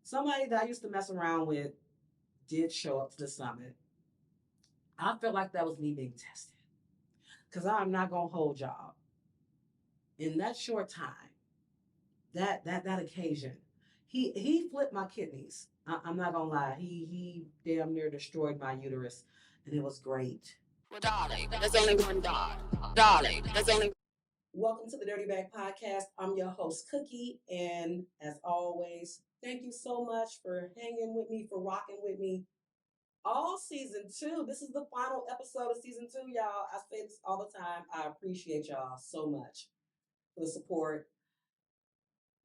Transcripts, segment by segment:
somebody that I used to mess around with did show up to the summit. I felt like that was me being tested because I'm not gonna hold y'all in that short time. That occasion, he flipped my kidneys. I'm not gonna lie. He damn near destroyed my uterus, and it was great. Well, darling, there's only one God. Darling, there's only. Welcome to the Dirty Bag Podcast. I'm your host, Cookie, and as always, thank you so much for hanging with me, for rocking with me all season two. This is the final episode of season two, y'all. I say this all the time. I appreciate y'all so much for the support,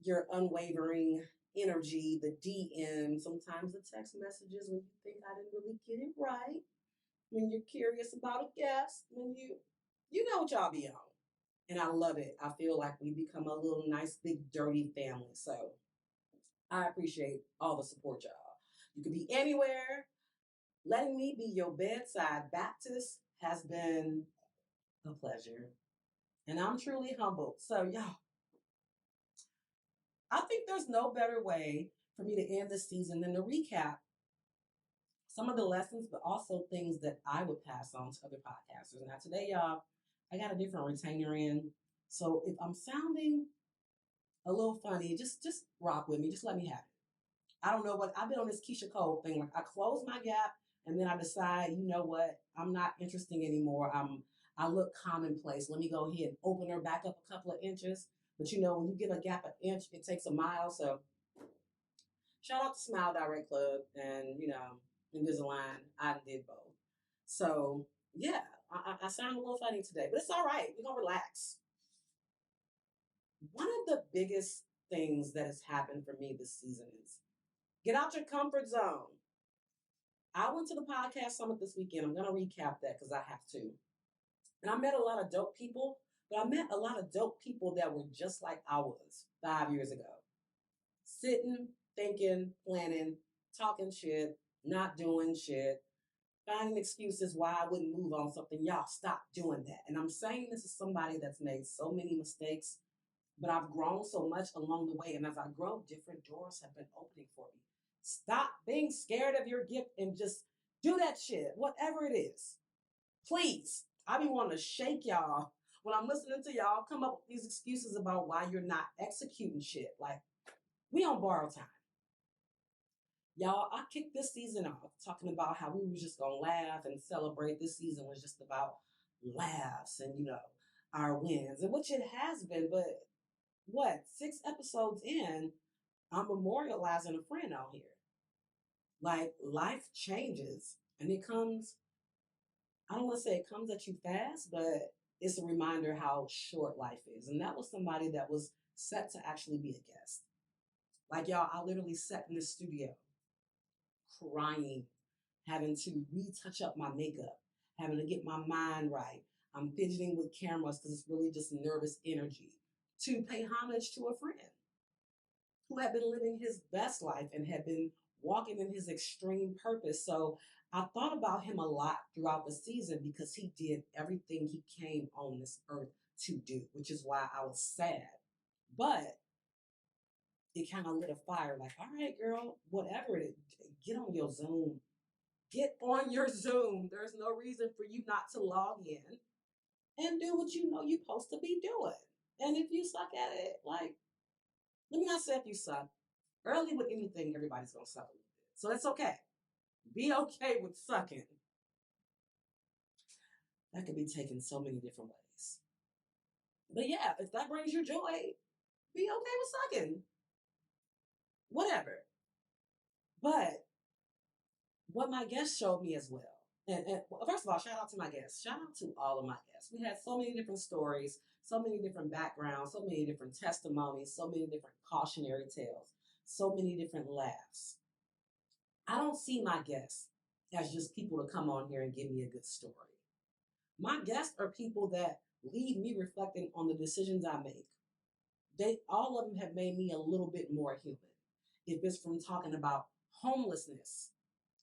your unwavering energy, the DM, sometimes the text messages when you think I didn't really get it right, when you're curious about a guest, when you know what y'all be on. And I love it. I feel like we become a little nice, big, dirty family. So I appreciate all the support, y'all. You could be anywhere. Letting me be your bedside Baptist has been a pleasure. And I'm truly humbled. So, y'all, I think there's no better way for me to end this season than to recap some of the lessons, but also things that I would pass on to other podcasters. Now, today, y'all, I got a different retainer in. So if I'm sounding a little funny, just rock with me. Just let me have it. I don't know what I've been on this Keisha Cole thing. Like I close my gap and then I decide, you know what, I'm not interesting anymore. I look commonplace. Let me go ahead and open her back up a couple of inches. But you know, when you give a gap an inch, it takes a mile. So shout out to Smile Direct Club and Invisalign. I did both. So yeah, I sound a little funny today, but it's all right. We're gonna relax. One of the biggest things that has happened for me this season is get out your comfort zone. I went to the podcast summit this weekend. I'm going to recap that because I have to. And I met a lot of dope people, but I met a lot of dope people that were just like I was 5 years ago. Sitting, thinking, planning, talking shit, not doing shit, finding excuses why I wouldn't move on something. Y'all stop doing that. And I'm saying this is somebody that's made so many mistakes, but I've grown so much along the way. And as I grow, different doors have been opening for me. Stop being scared of your gift and just do that shit, whatever it is. Please. I be wanting to shake y'all when I'm listening to y'all come up with these excuses about why you're not executing shit. Like, we on borrowed time. Y'all, I kicked this season off talking about how we were just going to laugh and celebrate. This season was just about laughs and, our wins, and which it has been. But what, 6 episodes in, I'm memorializing a friend out here. Like, life changes and it comes, I don't want to say it comes at you fast, but it's a reminder how short life is. And that was somebody that was set to actually be a guest. Like, y'all, I literally sat in the studio crying, having to retouch up my makeup, having to get my mind right. I'm fidgeting with cameras because it's really just nervous energy to pay homage to a friend who had been living his best life and had been walking in his extreme purpose. So I thought about him a lot throughout the season because he did everything he came on this earth to do, which is why I was sad. But it kind of lit a fire like, all right, girl, whatever it is, get on your Zoom. Get on your Zoom. There's no reason for you not to log in and do what you know you're supposed to be doing. And if you suck at it, like, let me not say if you suck. Early with anything, everybody's going to suck a little bit. So it's okay. Be okay with sucking. That could be taken so many different ways. But yeah, if that brings you joy, be okay with sucking. Whatever. But what my guests showed me as well. And first of all, shout out to my guests. Shout out to all of my guests. We had so many different stories, so many different backgrounds, so many different testimonies, so many different cautionary tales, so many different laughs. I don't see my guests as just people to come on here and give me a good story. My guests are people that leave me reflecting on the decisions I make. All of them have made me a little bit more human. If it's from talking about homelessness,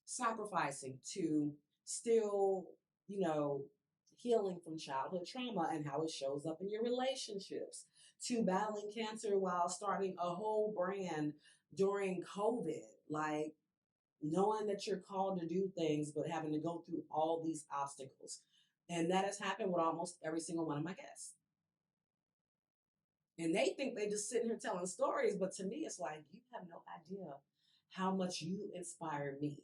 sacrificing to still, healing from childhood trauma and how it shows up in your relationships, to battling cancer while starting a whole brand during COVID, like knowing that you're called to do things, but having to go through all these obstacles. And that has happened with almost every single one of my guests. And they think they just sitting here telling stories, but to me, it's like, you have no idea how much you inspire me.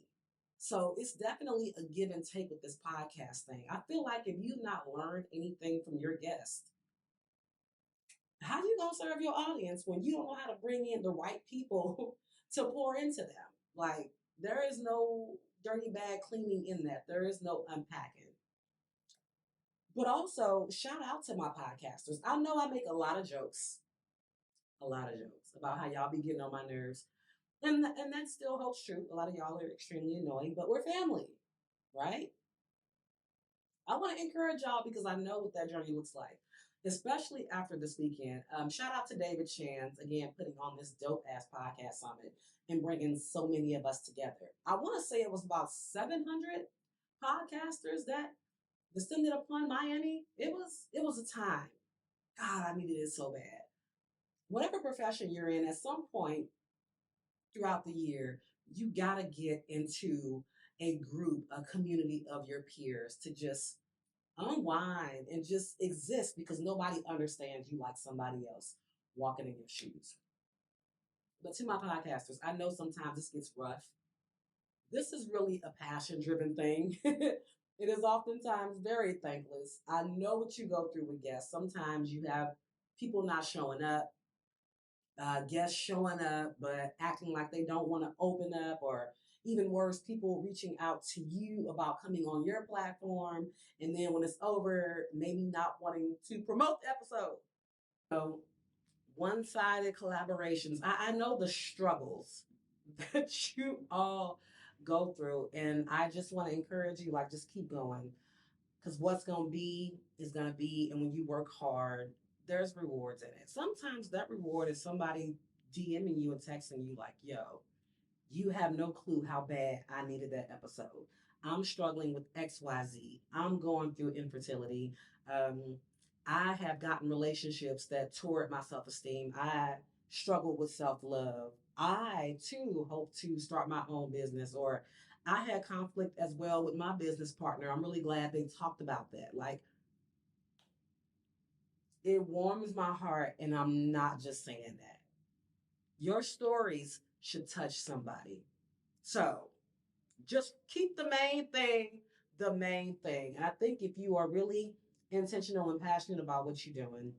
So it's definitely a give and take with this podcast thing. I feel like if you've not learned anything from your guest, how you gonna serve your audience when you don't know how to bring in the right people to pour into them? Like, there is no dirty bag cleaning in that. There is no unpacking. But also, shout out to my podcasters. I know I make a lot of jokes about how y'all be getting on my nerves. And that still holds true. A lot of y'all are extremely annoying, but we're family, right? I want to encourage y'all because I know what that journey looks like, especially after this weekend. Shout out to David Chance, again, putting on this dope ass podcast summit and bringing so many of us together. I want to say it was about 700 podcasters that descended upon Miami. It was a time. God, I needed it so bad. Whatever profession you're in, at some point throughout the year, you got to get into a group, a community of your peers to just unwind and just exist because nobody understands you like somebody else walking in your shoes. But to my podcasters, I know sometimes this gets rough. This is really a passion driven thing. It is oftentimes very thankless. I know what you go through with guests. Sometimes you have people not showing up, guests showing up, but acting like they don't want to open up, or even worse, people reaching out to you about coming on your platform. And then when it's over, maybe not wanting to promote the episode. So, one sided collaborations. I know the struggles that you all go through. And I just want to encourage you, like, just keep going. Because what's going to be is going to be. And when you work hard, there's rewards in it. Sometimes that reward is somebody DMing you and texting you, like, yo, you have no clue how bad I needed that episode. I'm struggling with XYZ. I'm going through infertility. Um, I have gotten relationships that tore my self esteem. I struggle with self love. I too hope to start my own business, or I had conflict as well with my business partner. I'm really glad they talked about that. Like, it warms my heart, and I'm not just saying that. Your stories should touch somebody. So, just keep the main thing the main thing. And I think if you are really intentional and passionate about what you're doing,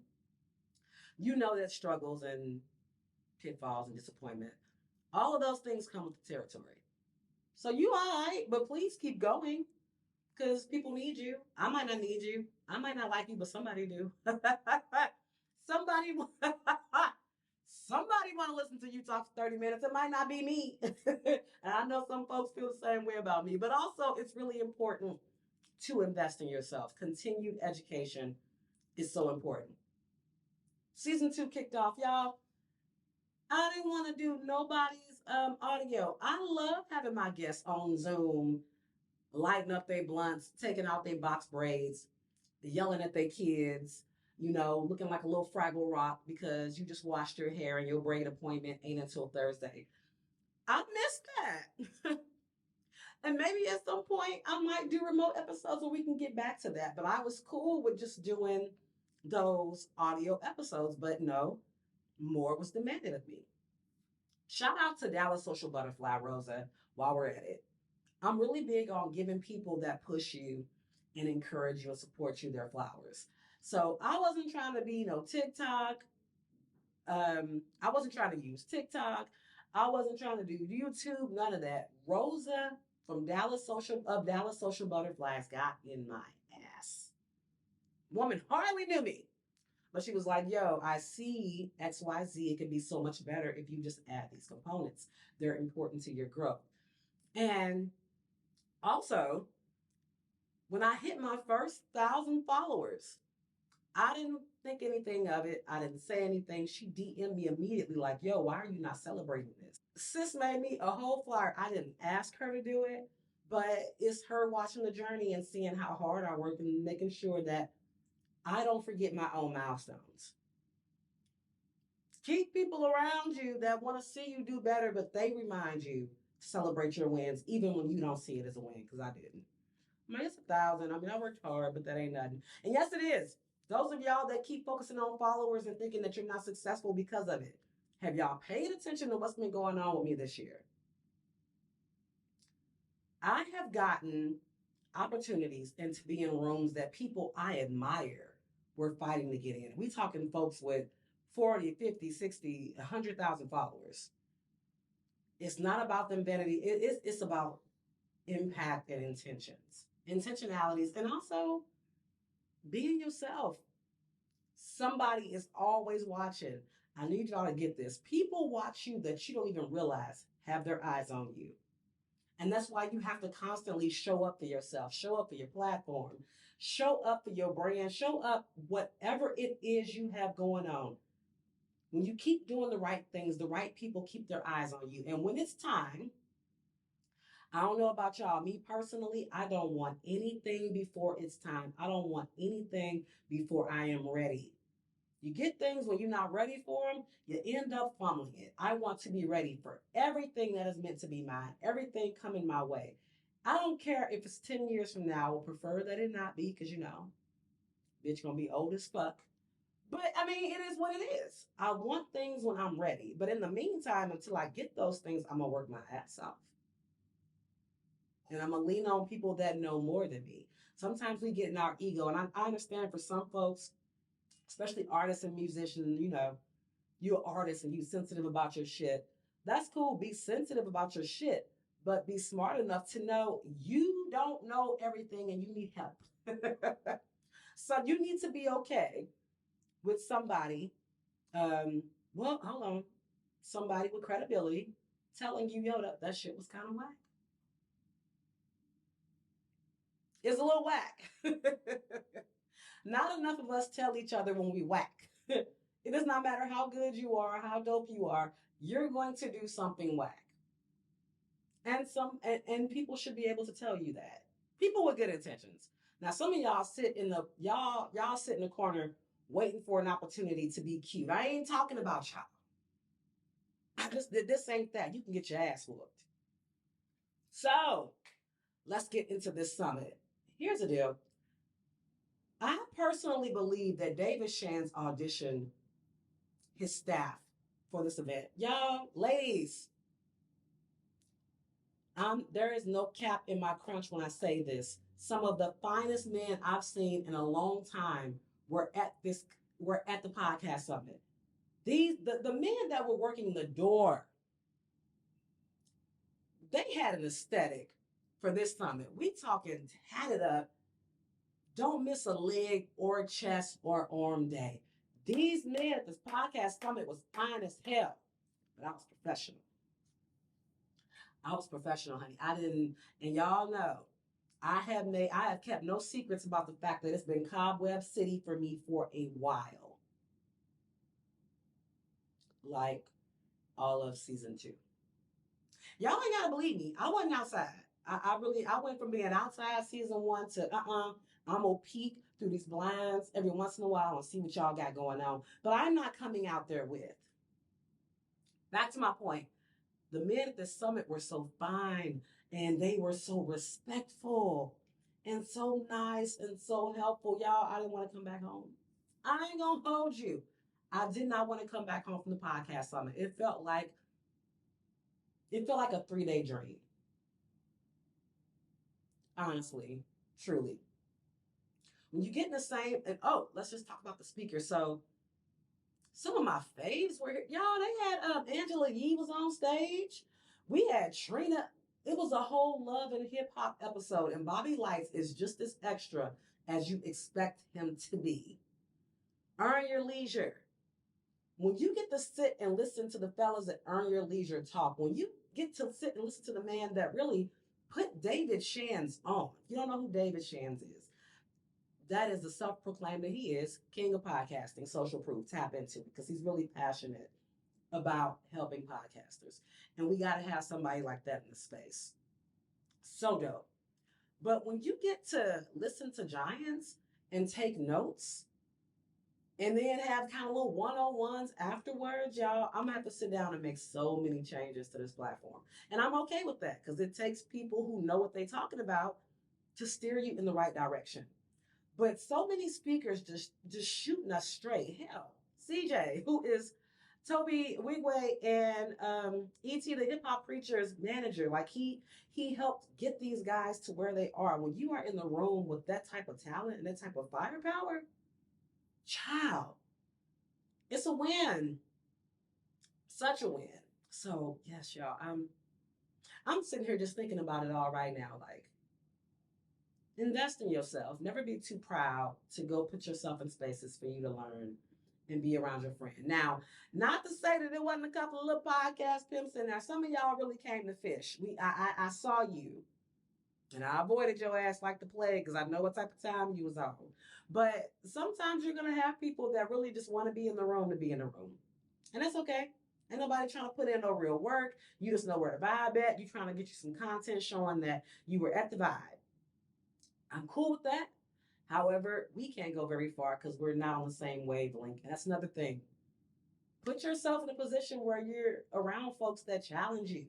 you know that struggles and pitfalls and disappointment, all of those things come with the territory. So you all right, but please keep going because people need you. I might not need you. I might not like you, but somebody do. somebody somebody want to listen to you talk for 30 minutes. It might not be me. And I know some folks feel the same way about me, but also it's really important to invest in yourself. Continued education is so important. Season 2 kicked off, y'all. I didn't want to do nobody's audio. I love having my guests on Zoom, lighting up their blunts, taking out their box braids, yelling at their kids, looking like a little Fraggle Rock because you just washed your hair and your braid appointment ain't until Thursday. I miss that. And maybe at some point I might do remote episodes where we can get back to that. But I was cool with just doing those audio episodes. But no, more was demanded of me. Shout out to Dallas Social Butterfly, Rosa, while we're at it. I'm really big on giving people that push you and encourage you and support you their flowers. So I wasn't trying to be TikTok. I wasn't trying to use TikTok. I wasn't trying to do YouTube, none of that. Rosa from Dallas Social Butterflies got in my ass. Woman hardly knew me. But she was like, yo, I see XYZ. It could be so much better if you just add these components. They're important to your growth. And also, when I hit my first 1,000 followers, I didn't think anything of it. I didn't say anything. She DM'd me immediately like, yo, why are you not celebrating this? Sis made me a whole flyer. I didn't ask her to do it, but it's her watching the journey and seeing how hard I work and making sure that I don't forget my own milestones. Keep people around you that want to see you do better, but they remind you to celebrate your wins, even when you don't see it as a win, because I didn't. I mean, it's 1,000. I mean, I worked hard, but that ain't nothing. And yes, it is. Those of y'all that keep focusing on followers and thinking that you're not successful because of it, have y'all paid attention to what's been going on with me this year? I have gotten opportunities and to be in rooms that people I admire were fighting to get in. We talking folks with 40, 50, 60, 100,000 followers. It's not about them vanity. It's about impact and intentions, intentionalities, and also being yourself. Somebody is always watching. I need y'all to get this. People watch you that you don't even realize have their eyes on you. And that's why you have to constantly show up for yourself, show up for your platform, show up for your brand, show up whatever it is you have going on. When you keep doing the right things, the right people keep their eyes on you. And when it's time, I don't know about y'all. Me personally, I don't want anything before it's time. I don't want anything before I am ready. You get things when you're not ready for them, you end up fumbling it. I want to be ready for everything that is meant to be mine, everything coming my way. I don't care if it's 10 years from now. I would prefer that it not be because, bitch gonna be old as fuck. But I mean, it is what it is. I want things when I'm ready. But in the meantime, until I get those things, I'm gonna work my ass off. And I'm gonna lean on people that know more than me. Sometimes we get in our ego, and I understand for some folks, especially artists and musicians, you're an artist and you're sensitive about your shit. That's cool. Be sensitive about your shit, but be smart enough to know you don't know everything and you need help. So you need to be okay with somebody, well, hold on, somebody with credibility telling you, yo, that shit was kind of whack. It's a little whack. Not enough of us tell each other when we whack. It does not matter how good you are, how dope you are, you're going to do something whack. And people should be able to tell you that. People with good intentions. Now some of y'all sit in the y'all sit in the corner waiting for an opportunity to be cute. I ain't talking about y'all. This ain't that. You can get your ass whooped. So let's get into this summit. Here's the deal. I personally believe that David Shands auditioned his staff for this event. Y'all, ladies, there is no cap in my crunch when I say this. Some of the finest men I've seen in a long time were at the podcast summit. The men that were working the door, they had an aesthetic for this summit. We talking tatted up, don't miss a leg or chest or arm day. These men at this podcast summit was fine as hell, but I was professional. Honey. I didn't, and y'all know, I have kept no secrets about the fact that it's been Cobweb City for me for a while. Like all of season 2. Y'all ain't gotta believe me. I wasn't outside. I went from being outside season 1 to I'm gonna peek through these blinds every once in a while and see what y'all got going on. But I'm not coming out there with. Back to my point. The men at the summit were so fine and they were so respectful and so nice and so helpful. Y'all, I didn't want to come back home. I ain't gonna hold you. I did not want to come back home from the podcast summit. It felt like a 3-day dream. Honestly, truly. When you get in the same, and let's just talk about the speaker. So some of my faves were here. Y'all, they had Angela Yee was on stage. We had Trina. It was a whole love and hip hop episode, and Bobby Lights is just as extra as you expect him to be. Earn Your Leisure. When you get to sit and listen to the fellas that Earn Your Leisure talk, when you get to sit and listen to the man that really put David Shands on. If you don't know who David Shands is, that is the self-proclaimed that he is king of podcasting, social proof. Tap into it because he's really passionate about helping podcasters. And we got to have somebody like that in the space. So dope. But when you get to listen to giants and take notes, and then have kind of little one-on-ones afterwards, y'all. I'm gonna have to sit down and make so many changes to this platform. And I'm okay with that because it takes people who know what they're talking about to steer you in the right direction. But so many speakers just shooting us straight. Hell, CJ, who is Toby Wigway and ET the hip hop preacher's manager, like he helped get these guys to where they are. When you are in the room with that type of talent and that type of firepower, child, it's a win. Such a win. So yes, y'all. I'm sitting here just thinking about it all right now. Like, invest in yourself. Never be too proud to go put yourself in spaces for you to learn and be around your friend. Now, not to say that there wasn't a couple of little podcast pimps in there. Some of y'all really came to fish. I saw you. And I avoided your ass like the plague because I know what type of time you was on. But sometimes you're gonna have people that really just want to be in the room to be in the room. And that's okay. Ain't nobody trying to put in no real work. You just know where to vibe at. You trying to get you some content showing that you were at the vibe. I'm cool with that. However, we can't go very far because we're not on the same wavelength. And that's another thing. Put yourself in a position where you're around folks that challenge you.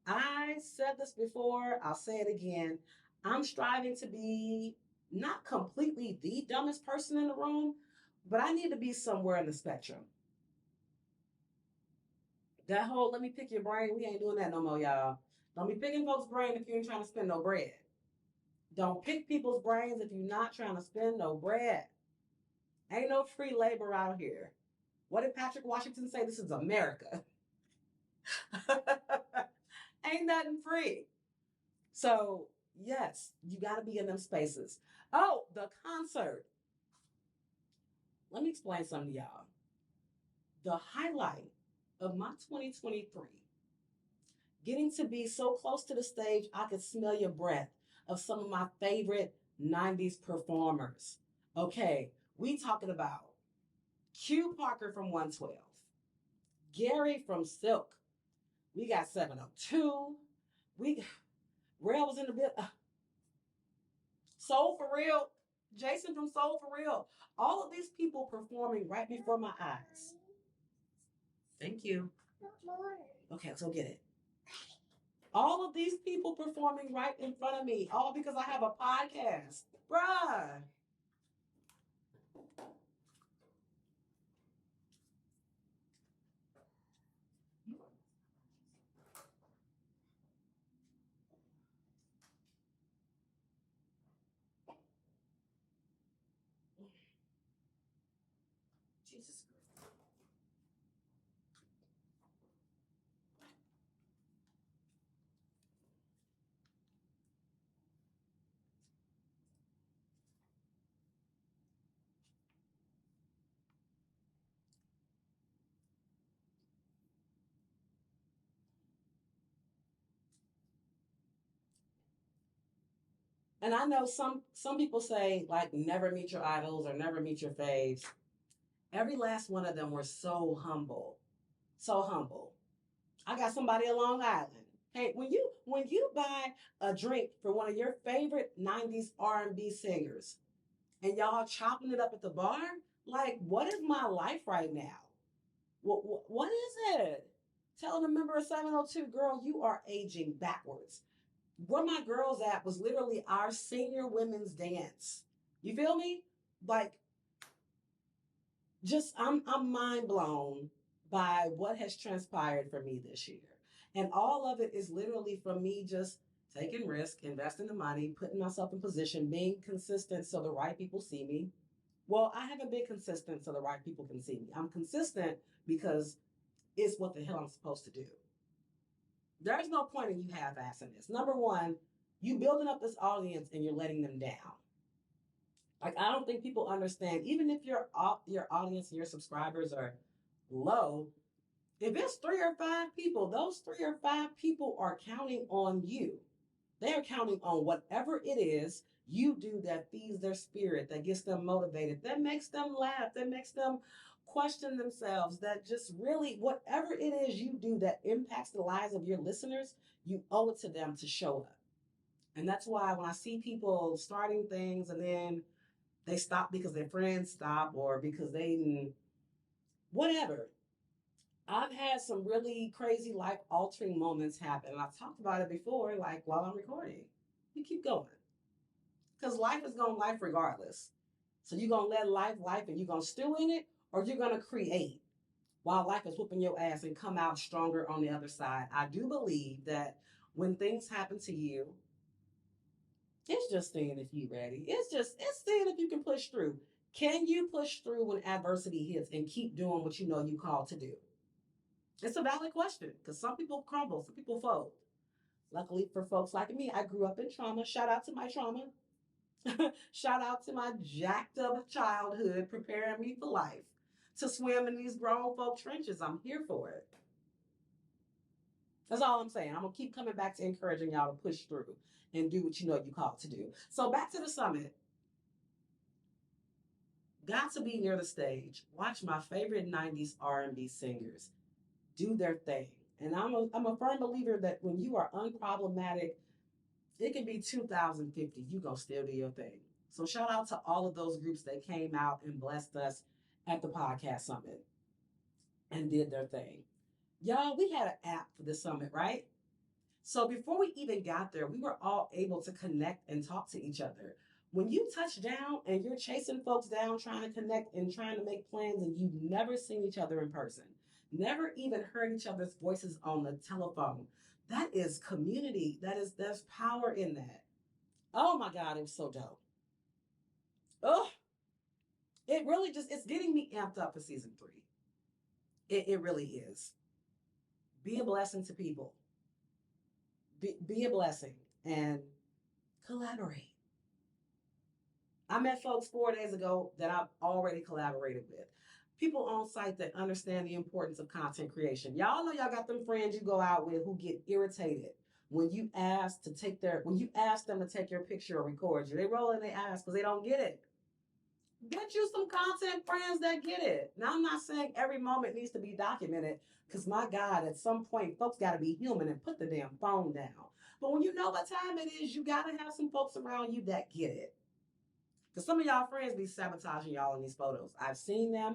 I said this before, I'll say it again. I'm striving to be not completely the dumbest person in the room, but I need to be somewhere in the spectrum. That whole let me pick your brain, we ain't doing that no more, y'all. Don't be picking folks' brain if you ain't trying to spend no bread. Don't pick people's brains if you're not trying to spend no bread. Ain't no free labor out here. What did Patrick Washington say? This is America. Ain't nothing free. So, yes, you got to be in them spaces. Oh, the concert. Let me explain something to y'all. The highlight of my 2023, getting to be so close to the stage, I could smell your breath of some of my favorite 90s performers. Okay, we talking about Q Parker from 112, Gary from Silk. We got 702. Rail was in the bit. Soul for Real. Jason from Soul for Real. All of these people performing right before my eyes. Thank you. Okay, let's go get it. All of these people performing right in front of me, all because I have a podcast. Bruh. Jesus Christ. And I know some people say like never meet your idols or never meet your faves. Every last one of them were so humble. So humble. I got somebody on Long Island. Hey, when you buy a drink for one of your favorite 90s R&B singers and y'all chopping it up at the bar, like what is my life right now? What is it? Telling a member of 702, girl, you are aging backwards. Where my girls at was literally our senior women's dance. You feel me? Like, just I'm mind blown by what has transpired for me this year. And all of it is literally from me just taking risk, investing the money, putting myself in position, being consistent so the right people see me. Well, I haven't been consistent so the right people can see me. I'm consistent because it's what the hell I'm supposed to do. There's no point in you half-assing this. Number one, you building up this audience and you're letting them down. Like, I don't think people understand, even if your audience and your subscribers are low, if it's 3 or 5 people, those 3 or 5 people are counting on you. They are counting on whatever it is you do that feeds their spirit, that gets them motivated, that makes them laugh, that makes them question themselves, that just really, whatever it is you do that impacts the lives of your listeners, you owe it to them to show up. And that's why when I see people starting things and then They stop because their friends stop or because whatever. I've had some really crazy life altering moments happen. And I've talked about it before, like while I'm recording. You keep going. Because life is going to life regardless. So you're going to let life, and you're going to stew in it, or you're going to create while life is whooping your ass and come out stronger on the other side. I do believe that when things happen to you, it's just seeing if you're ready. It's seeing if you can push through. Can you push through when adversity hits and keep doing what you know you called to do? It's a valid question because some people crumble, some people fold. Luckily for folks like me, I grew up in trauma. Shout out to my trauma. Shout out to my jacked up childhood preparing me for life to swim in these grown folk trenches. I'm here for it. That's all I'm saying. I'm going to keep coming back to encouraging y'all to push through and do what you know you called to do. So back to the summit. Got to be near the stage. Watch my favorite 90s R&B singers do their thing. And I'm a firm believer that when you are unproblematic, it can be 2050. You gonna still do your thing. So shout out to all of those groups that came out and blessed us at the podcast summit and did their thing. Y'all, we had an app for the summit, right? So before we even got there, we were all able to connect and talk to each other. When you touch down and you're chasing folks down, trying to connect and trying to make plans, and you've never seen each other in person, never even heard each other's voices on the telephone, that is community. There's power in that. Oh my God, it was so dope. Oh, it really it's getting me amped up for season 3. It really is. Be a blessing to people. Be a blessing and collaborate. I met folks 4 days ago that I've already collaborated with. People on site that understand the importance of content creation. Y'all know y'all got them friends you go out with who get irritated when you ask them to take your picture or record you. They roll in their eyes because they don't get it. Get you some content friends that get it. Now, I'm not saying every moment needs to be documented because, my God, at some point, folks got to be human and put the damn phone down. But when you know what time it is, you got to have some folks around you that get it. Because some of y'all friends be sabotaging y'all in these photos. I've seen them.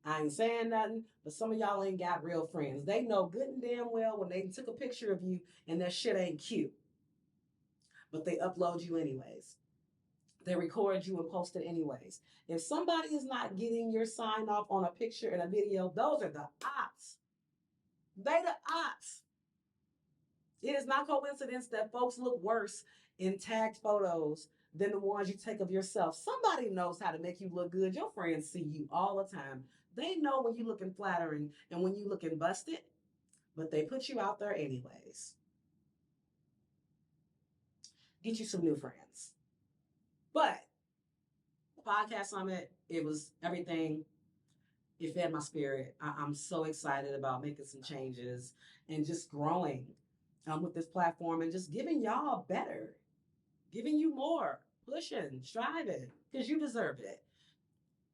I ain't saying nothing, but some of y'all ain't got real friends. They know good and damn well when they took a picture of you and that shit ain't cute. But they upload you anyways. They record you and post it anyways. If somebody is not getting your sign off on a picture and a video, those are the ops. They the ops. It is not coincidence that folks look worse in tagged photos than the ones you take of yourself. Somebody knows how to make you look good. Your friends see you all the time. They know when you're looking flattering and when you're looking busted, but they put you out there anyways. Get you some new friends. But podcast summit, it was everything. It fed my spirit. I'm so excited about making some changes and just growing with this platform and just giving y'all better, giving you more, pushing, striving, because you deserve it.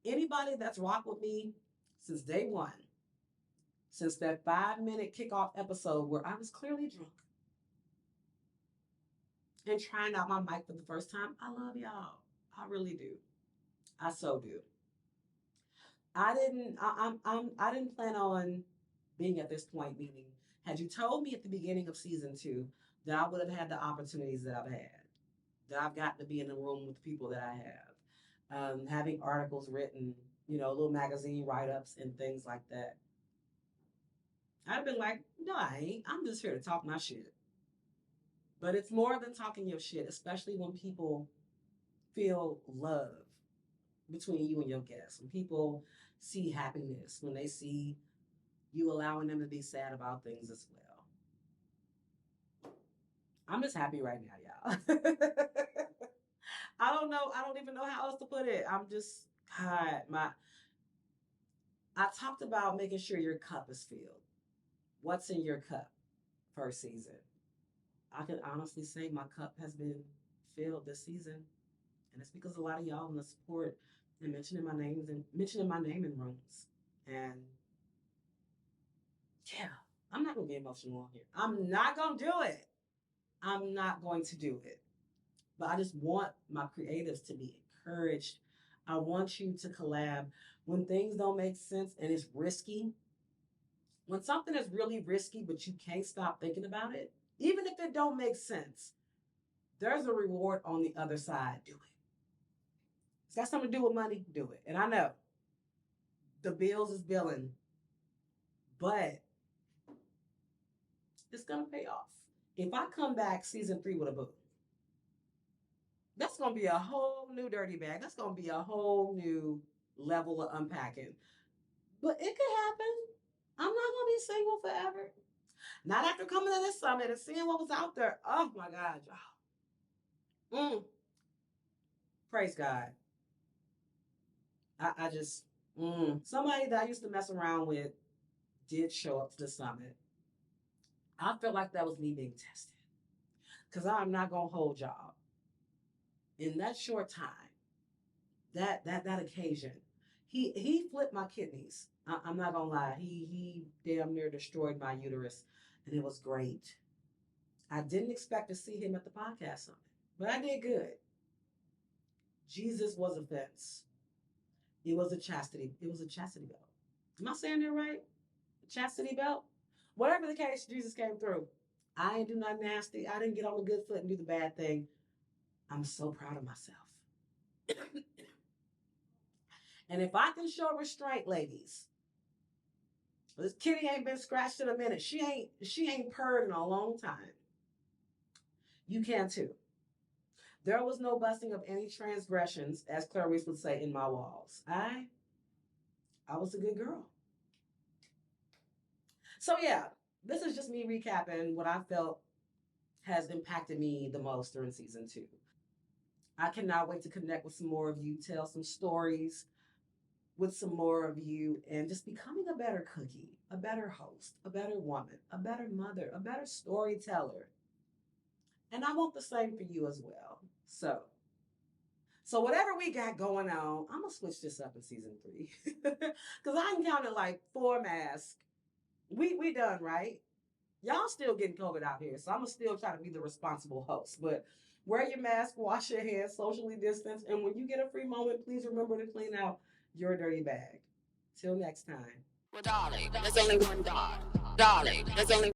Anybody that's rocked with me since day one, since that 5-minute kickoff episode where I was clearly drunk and trying out my mic for the first time, I love y'all. I really do. I so do. I didn't plan on being at this point, meaning, had you told me at the beginning of season 2 that I would have had the opportunities that I've had, that I've gotten to be in the room with the people that I have, having articles written, little magazine write-ups and things like that, I'd have been like, no, I ain't. I'm just here to talk my shit. But it's more than talking your shit, especially when people feel love between you and your guests. When people see happiness, when they see you allowing them to be sad about things as well. I'm just happy right now, y'all. I don't know. I don't even know how else to put it. I'm just, God, I talked about making sure your cup is filled. What's in your cup first season? I can honestly say my cup has been filled this season. And it's because a lot of y'all in the support and mentioning my name in rooms. And yeah, I'm not gonna get emotional on here. I'm not gonna do it. I'm not going to do it. But I just want my creatives to be encouraged. I want you to collab when things don't make sense and it's risky. When something is really risky, but you can't stop thinking about it, even if it don't make sense, there's a reward on the other side. Do it. It's got something to do with money. Do it. And I know the bills is billing, but it's gonna pay off. If I come back season 3 with a boo, that's gonna be a whole new dirty bag. That's gonna be a whole new level of unpacking. But it could happen. I'm not gonna be single forever. Not after coming to this summit and seeing what was out there. Oh my God, y'all. Praise God. I just somebody that I used to mess around with did show up to the summit. I felt like that was me being tested. Because I'm not gonna hold y'all. In that short time, that occasion, he flipped my kidneys. I'm not gonna lie. He damn near destroyed my uterus, and it was great. I didn't expect to see him at the podcast summit, but I did good. Jesus was a fence. It was a chastity. It was a chastity belt. Am I saying that right? A chastity belt? Whatever the case, Jesus came through. I ain't do nothing nasty. I didn't get on the good foot and do the bad thing. I'm so proud of myself. And if I can show restraint, ladies, this kitty ain't been scratched in a minute. She ain't purred in a long time. You can too. There was no busting of any transgressions, as Clarice would say, in my walls. I was a good girl. So yeah, this is just me recapping what I felt has impacted me the most during season 2. I cannot wait to connect with some more of you, tell some stories with some more of you, and just becoming a better cookie, a better host, a better woman, a better mother, a better storyteller. And I want the same for you as well. So whatever we got going on, I'm gonna switch this up in season 3 because I can count it like 4 masks. We done, right? Y'all still getting COVID out here, so I'm gonna still try to be the responsible host. But wear your mask, wash your hands, socially distance, and when you get a free moment, please remember to clean out your dirty bag. Till next time. Well, darling, there's only one God. Darling, there's only